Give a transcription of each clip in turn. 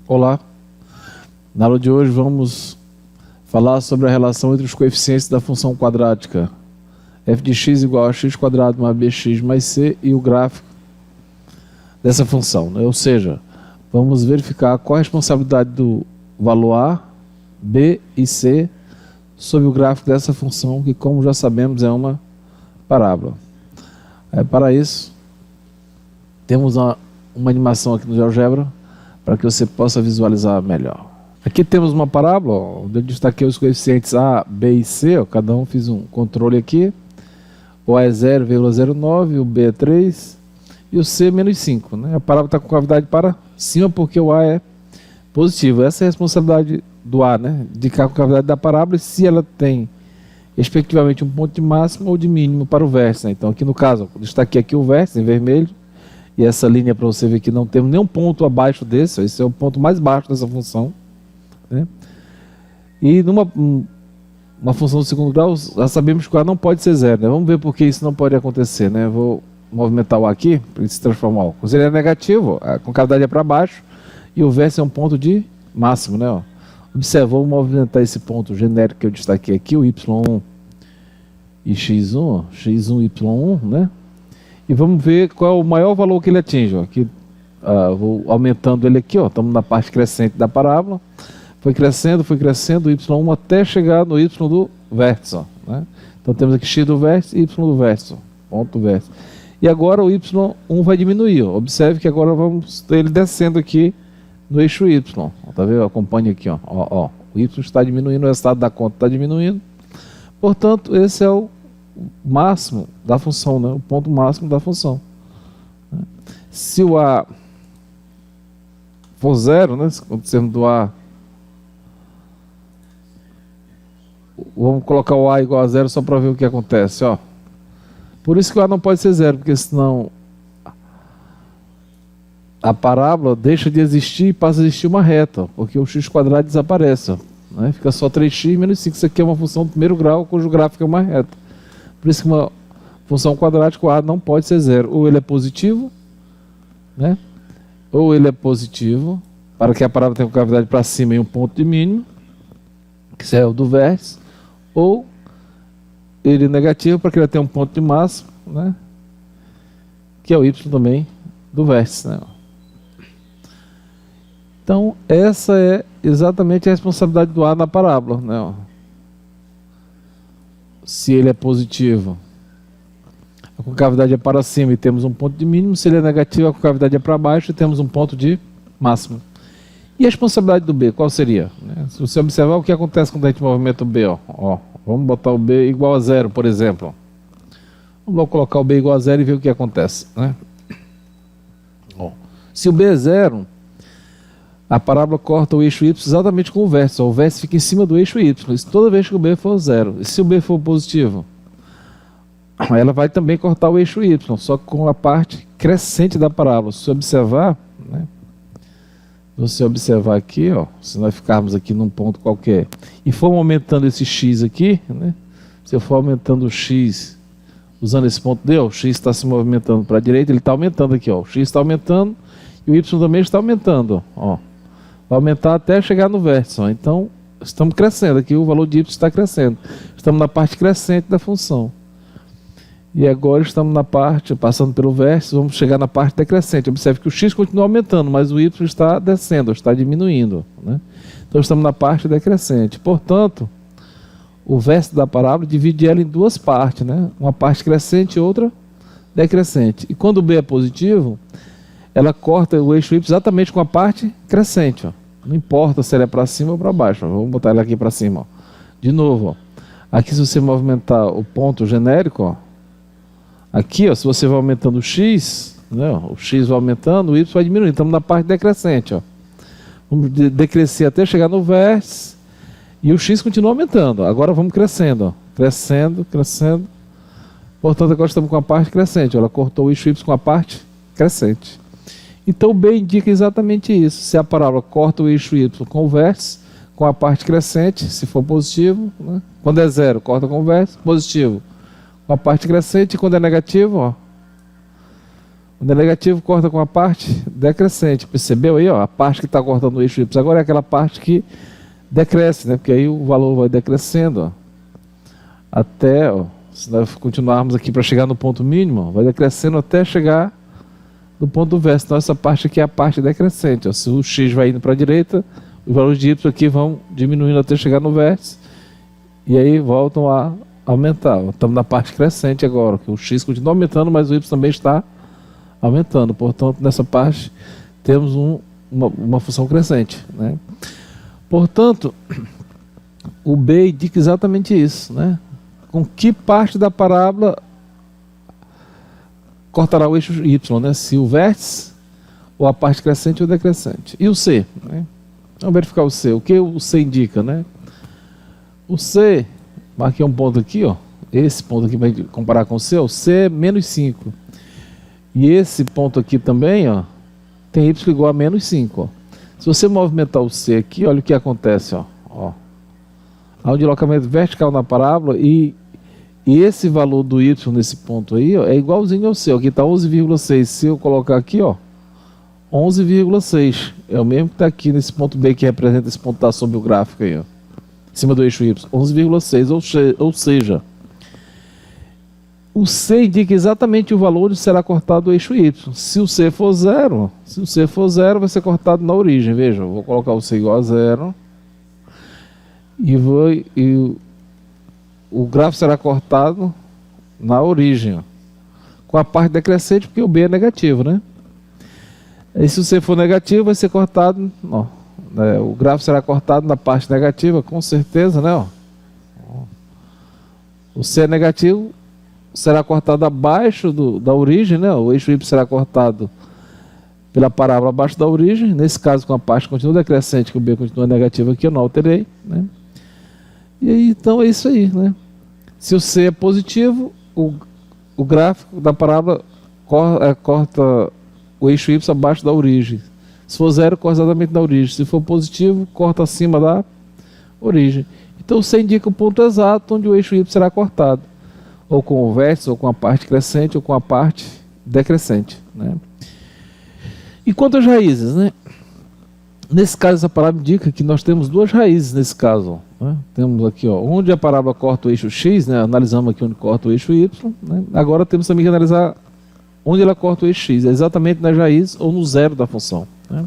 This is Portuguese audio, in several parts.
Olá, na aula de hoje vamos falar sobre a relação entre os coeficientes da função quadrática f de x igual a x quadrado mais bx mais c e o gráfico dessa função, né? Ou seja, vamos verificar qual a responsabilidade do valor a, b e c sobre o gráfico dessa função, que, como já sabemos, é uma parábola. Para isso, temos uma animação aqui no GeoGebra para que você possa visualizar melhor. Aqui temos uma parábola, onde eu destaquei os coeficientes a, b e c, ó, cada um fiz um controle aqui. O a é 0,09, o b é 3 e o c é menos 5. Né? A parábola está com cavidade para cima porque o a é positivo. Essa é a responsabilidade do a, né? Indicar a cavidade da parábola e se ela tem, respectivamente, um ponto de máximo ou de mínimo para o vértice. Né? Então, aqui no caso, eu destaquei aqui o vértice em vermelho. E essa linha, para você ver que não temos nenhum ponto abaixo desse, esse é o ponto mais baixo dessa função. Né? E numa função de segundo grau, já sabemos que o a não pode ser zero. Né? Vamos ver por que isso não pode acontecer. Né? Vou movimentar o a aqui, para ele se transformar. Se ele é negativo, a concavidade é para baixo, e o vértice é um ponto de máximo. Né? Observa, vou movimentar esse ponto genérico que eu destaquei aqui, o y1 e x1, ó, x1 e y1, né? E vamos ver qual é o maior valor que ele atinge. Ó. Aqui, vou aumentando ele aqui, estamos na parte crescente da parábola. Foi crescendo, o y1 até chegar no y do vértice. Ó, né? Então temos aqui x do vértice e y do vértice, ó, ponto do vértice. E agora o y1 vai diminuir. Ó. Observe que agora vamos ter ele descendo aqui no eixo y. Tá vendo? Acompanhe aqui. Ó. O y está diminuindo, o resultado da conta está diminuindo. Portanto, esse é o máximo da função, né? O ponto máximo da função. Se o a for zero, né? Acontecendo do a, vamos colocar o a igual a zero só para ver o que acontece. Ó. Por isso que o a não pode ser zero, porque senão a parábola deixa de existir e passa a existir uma reta, porque o x quadrado desaparece. Ó, né? Fica só 3x menos 5. Isso aqui é uma função do primeiro grau, cujo gráfico é uma reta. Por isso que uma função quadrática, o a não pode ser zero. Ou ele é positivo, né? Ou ele é positivo, para que a parábola tenha cavidade para cima e um ponto de mínimo, que é o do vértice, ou ele é negativo, para que ele tenha um ponto de máximo, né? Que é o y também do vértice. Né? Então, essa é exatamente a responsabilidade do a na parábola. Né? Se ele é positivo, a concavidade é para cima e temos um ponto de mínimo. Se ele é negativo, a concavidade é para baixo e temos um ponto de máximo. E a responsabilidade do b, qual seria? Se você observar o que acontece quando a gente movimenta o b, vamos botar o b igual a zero, por exemplo. Vamos logo colocar o b igual a zero e ver o que acontece. Né? Se o b é zero, a parábola corta o eixo y exatamente com o vértice. O vértice fica em cima do eixo y. Isso toda vez que o b for zero. E se o b for positivo? Ela vai também cortar o eixo y, só com a parte crescente da parábola. Se você observar, né? Você observar aqui, se nós ficarmos aqui num ponto qualquer e for aumentando esse x aqui, né? Se eu for aumentando o x usando esse ponto D, o x está se movimentando para a direita, ele está aumentando aqui, o x está aumentando e o y também está aumentando, vai aumentar até chegar no vértice. Então, estamos crescendo aqui, o valor de y está crescendo. Estamos na parte crescente da função. E agora estamos na parte, passando pelo vértice, vamos chegar na parte decrescente. Observe que o x continua aumentando, mas o y está descendo, está diminuindo. Né? Então, estamos na parte decrescente. Portanto, o vértice da parábola divide ela em duas partes, né? Uma parte crescente e outra decrescente. E quando o b é positivo, ela corta o eixo y exatamente com a parte crescente. Não importa se ela é para cima ou para baixo. Vamos botar ela aqui para cima. De novo. Aqui, se você movimentar o ponto genérico, aqui, se você vai aumentando o x, né? O x vai aumentando, o y vai diminuindo. Estamos na parte decrescente. Vamos decrescer até chegar no vértice. E o x continua aumentando. Agora vamos crescendo. Crescendo, crescendo. Portanto, agora estamos com a parte crescente. Ela cortou o eixo y com a parte crescente. Então o b indica exatamente isso. Se a parábola corta o eixo y com o vértice, com a parte crescente, se for positivo, né? Quando é zero, corta com o vértice, positivo, com a parte crescente, e quando é negativo, O negativo corta com a parte decrescente. Percebeu aí, ó? A parte que está cortando o eixo Y agora é aquela parte que decresce, né? Porque aí o valor vai decrescendo, ó. Até, ó, se nós continuarmos aqui para chegar no ponto mínimo, ó, vai decrescendo até chegar no ponto do vértice. Então essa parte aqui é a parte decrescente, ó. Se o X vai indo para a direita, os valores de Y aqui vão diminuindo até chegar no vértice. E aí voltam a aumentar. Estamos na parte crescente agora, que o X continua aumentando, mas o Y também está aumentando. Portanto, nessa parte temos uma função crescente, né? Portanto, o B indica exatamente isso, né? Com que parte da parábola cortará o eixo Y, né? Se o vértice, ou a parte crescente ou decrescente. E o C, né? Vamos verificar o C. O que o C indica, né? O C, marquei um ponto aqui, ó. Esse ponto aqui vai comparar com o C, ó. O C é menos 5. E esse ponto aqui também, ó, tem Y igual a menos 5, ó. Se você movimentar o C aqui, olha o que acontece, ó. Há um deslocamento vertical na parábola e esse valor do Y nesse ponto aí, ó, é igualzinho ao C. Aqui está 11,6. Se eu colocar aqui, ó, 11,6. É o mesmo que está aqui nesse ponto B, que representa esse ponto que está sobre o gráfico aí, ó, em cima do eixo Y. 11,6. Ou seja, o C indica exatamente o valor onde será cortado o eixo Y. Se o C for zero, vai ser cortado na origem. Veja, eu vou colocar o C igual a zero. E o gráfico será cortado na origem, ó, com a parte decrescente, porque o B é negativo, né? E se o C for negativo, vai ser cortado, ó, né, o gráfico será cortado na parte negativa, com certeza, né? Ó. O C é negativo, será cortado abaixo da origem, né? O eixo Y será cortado pela parábola abaixo da origem, nesse caso com a parte continua decrescente, que o B continua negativo aqui, eu não alterei, né? E aí, então é isso aí, né? Se o C é positivo, o gráfico da parábola corta o eixo Y abaixo da origem. Se for zero, corta exatamente na origem. Se for positivo, corta acima da origem. Então C indica o ponto exato onde o eixo Y será cortado. Ou com o vértice, ou com a parte crescente, ou com a parte decrescente, né? E quanto às raízes, né? Nesse caso, essa parábola indica que nós temos duas raízes nesse caso, né? Temos aqui, ó, onde a parábola corta o eixo X, né? Analisamos aqui onde corta o eixo Y, né? Agora temos também que analisar onde ela corta o eixo X, é exatamente nas raízes ou no zero da função, né?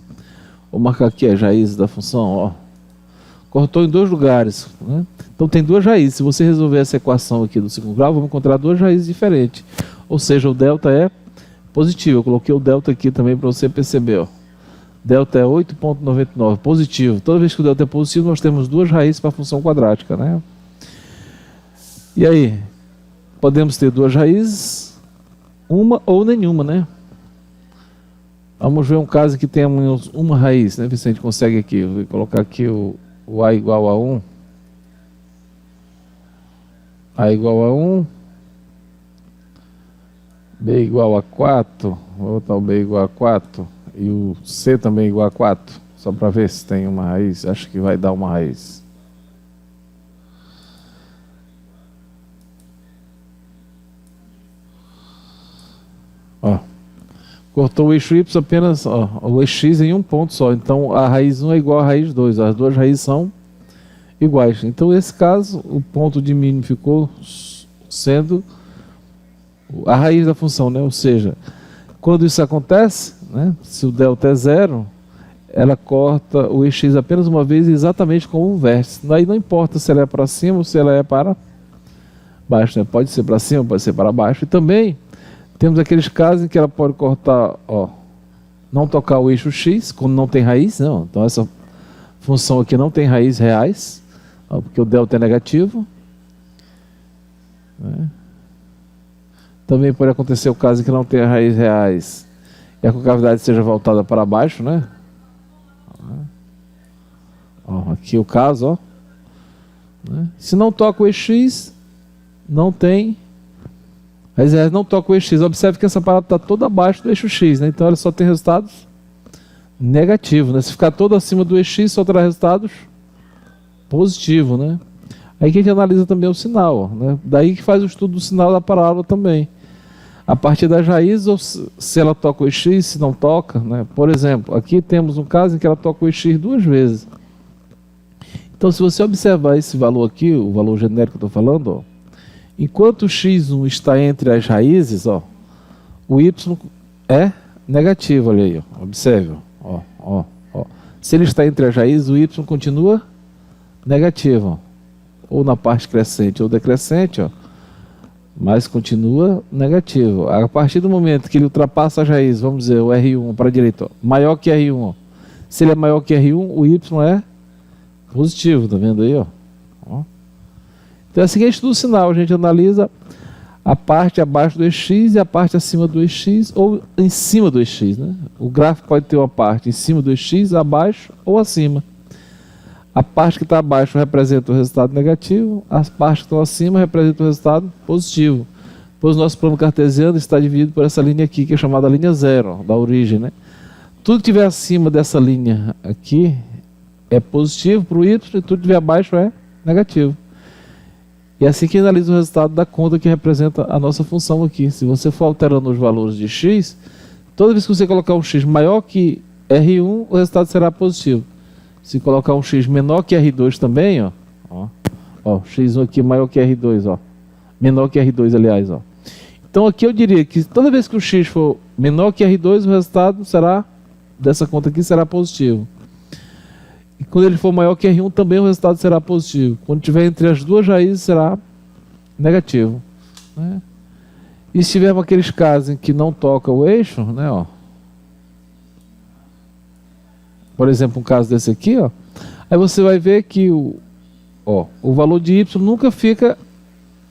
Vou marcar aqui as raízes da função, ó. Cortou em dois lugares, né? Então tem duas raízes. Se você resolver essa equação aqui do segundo grau, vamos encontrar duas raízes diferentes. Ou seja, o delta é positivo. Eu coloquei o delta aqui também para você perceber, ó. Delta é 8,99, positivo. Toda vez que o delta é positivo, nós temos duas raízes para a função quadrática, né? E aí? Podemos ter duas raízes, uma ou nenhuma, né? Vamos ver um caso que tenhamos uma raiz, né? Ver se a gente consegue aqui. Vou colocar aqui o A igual a 1. A igual a 1. B igual a 4. Vou botar o B igual a 4. E o C também igual a 4, só para ver se tem uma raiz. Acho que vai dar uma raiz. Ó, cortou o eixo Y apenas, ó, o eixo X em um ponto só. Então a raiz 1 é igual à raiz 2. As duas raízes são iguais. Então nesse caso, o ponto de mínimo ficou sendo a raiz da função, né? Ou seja, quando isso acontece, né, se o delta é zero, ela corta o eixo X apenas uma vez, exatamente como o vértice. Aí não importa se ela é para cima ou se ela é para baixo, né? Pode ser para cima, pode ser para baixo. E também temos aqueles casos em que ela pode cortar, ó, não tocar o eixo X, quando não tem raiz, não. Então essa função aqui não tem raízes reais, ó, porque o delta é negativo, né? Também pode acontecer o caso em que não tenha raízes reais e a concavidade seja voltada para baixo, né? Ó, aqui o caso, ó, né? Se não toca o eixo X, não tem raízes reais, não toca o eixo X. Observe que essa parada está toda abaixo do eixo X, né? Então ela só tem resultados negativos, né? Se ficar todo acima do eixo X, só terá resultados positivos, né? Aí que a gente analisa também o sinal, né? Daí que faz o estudo do sinal da parábola também. a partir das raízes, ou se ela toca o EX, se não toca, né? Por exemplo, aqui temos um caso em que ela toca o EX duas vezes. Então, se você observar esse valor aqui, o valor genérico que eu estou falando, ó, enquanto o x1 está entre as raízes, ó, o y é negativo, olha aí, ó, observe, ó, ó, ó. Se ele está entre as raízes, o y continua negativo, ó, ou na parte crescente ou decrescente, ó, mas continua negativo. A partir do momento que ele ultrapassa as raízes, vamos dizer, o R1 para a direita, ó, maior que R1, ó. Se ele é maior que R1, o y é positivo, tá vendo aí, ó? Ó. Então é assim que a gente estuda o sinal, a gente analisa a parte abaixo do EX e a parte acima do EX ou em cima do EX, né? O gráfico pode ter uma parte em cima do EX, abaixo ou acima. A parte que está abaixo representa o resultado negativo, as partes que estão acima representam o resultado positivo. Pois o nosso plano cartesiano está dividido por essa linha aqui, que é chamada linha zero, ó, da origem, né? Tudo que estiver acima dessa linha aqui é positivo para o y, e tudo que estiver abaixo é negativo. E é assim que analisa o resultado da conta que representa a nossa função aqui. Se você for alterando os valores de x, toda vez que você colocar um x maior que R1, o resultado será positivo. Se colocar um x menor que R2 também, ó, x1 aqui maior que R2, ó, menor que R2, aliás, ó. Então aqui eu diria que toda vez que o x for menor que R2, o resultado será, dessa conta aqui, será positivo. E quando ele for maior que R1, também o resultado será positivo. Quando estiver entre as duas raízes, será negativo, né? E se tiver aqueles casos em que não toca o eixo, né, ó, por exemplo, um caso desse aqui, ó, aí você vai ver que o valor de y nunca fica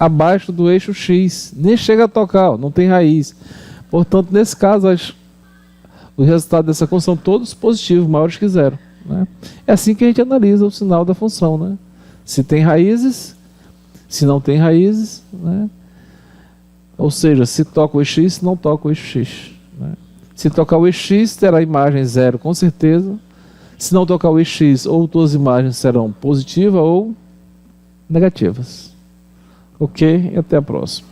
abaixo do eixo x, nem chega a tocar, ó, não tem raiz. Portanto, nesse caso, o resultado dessa conta são todos positivos, maiores que zero, né? É assim que a gente analisa o sinal da função, né? Se tem raízes, se não tem raízes, né? Ou seja, se toca o EX, se não toca o eixo x, né? Se tocar o EX, terá imagem zero com certeza. Se não tocar o EX, ou todas as imagens serão positivas ou negativas. Ok? E até a próxima.